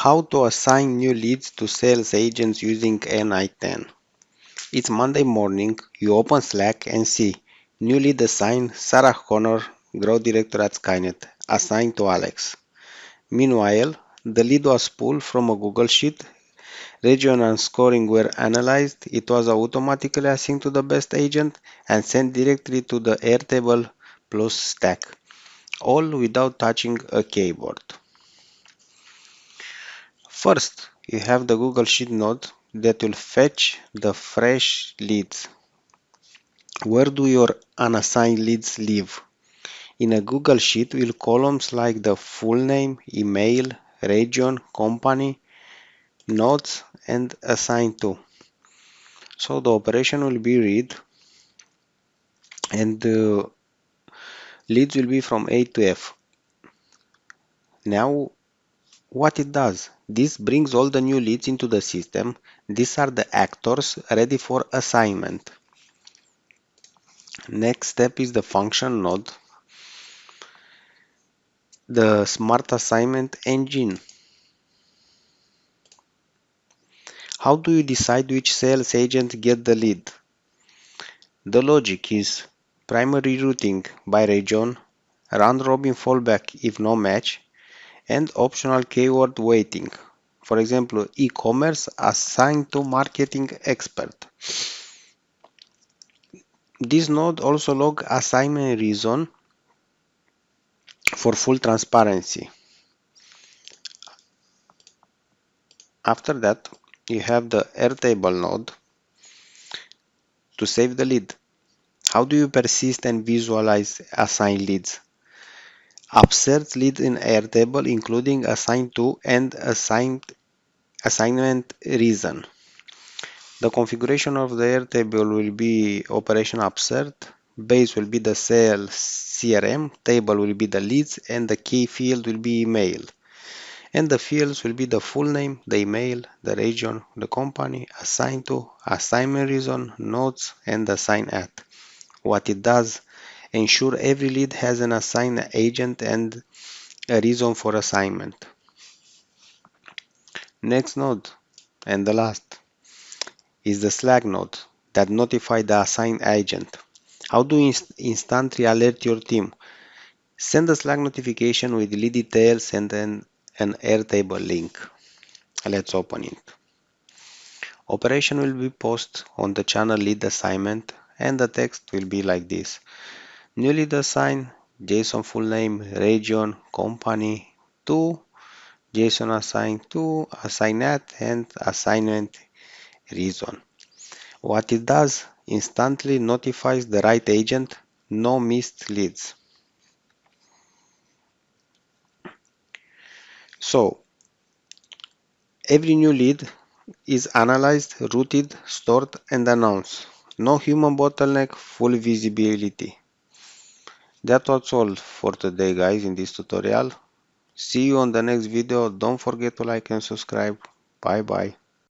How to assign new leads to sales agents using n8n. It's Monday morning, you open Slack and see new lead assigned Sarah Connor, Growth Director at Skynet, assigned to Alex. Meanwhile, the lead was pulled from a Google Sheet, region and scoring were analyzed, it was automatically assigned to the best agent and sent directly to the Airtable plus stack, all without touching a keyboard. First, you have the Google Sheet node that will fetch the fresh leads. Where do your unassigned leads live? In a Google Sheet will columns like the full name, email, region, company, notes, and assigned to. So the operation will be read and the leads will be from A to F. Now what it does? This brings all the new leads into the system. These are the actors ready for assignment. Next step is the function node, the smart assignment engine. How do you decide which sales agent get the lead? The logic is primary routing by region, round robin fallback if no match, and optional keyword weighting. For example, e-commerce assigned to marketing expert. This node also log assignment reason for full transparency. After that, you have the Airtable node to save the lead. How do you persist and visualize assigned leads? Upsert leads in Airtable including assigned to and assignment reason. The configuration of the Airtable will be operation upsert, base will be the sales CRM, table will be the leads, and the key field will be email. And the fields will be the full name, the email, the region, the company, assigned to, assignment reason, notes, and assign at. What it does, ensure every lead has an assigned agent and a reason for assignment. Next node, and the last, is the Slack node that notify the assigned agent. How do you instantly alert your team? Send a Slack notification with lead details and then an Airtable link. Let's open it. Operation will be posted on the channel lead assignment and the text will be like this. New lead assigned, JSON full name, region, company, to, JSON assigned to, assign at, and assignment reason. What it does, instantly notifies the right agent, no missed leads. So, every new lead is analyzed, routed, stored, and announced. No human bottleneck, full visibility. That was all for today, guys, in this tutorial. See you on the next video. Don't forget to like and subscribe. Bye bye.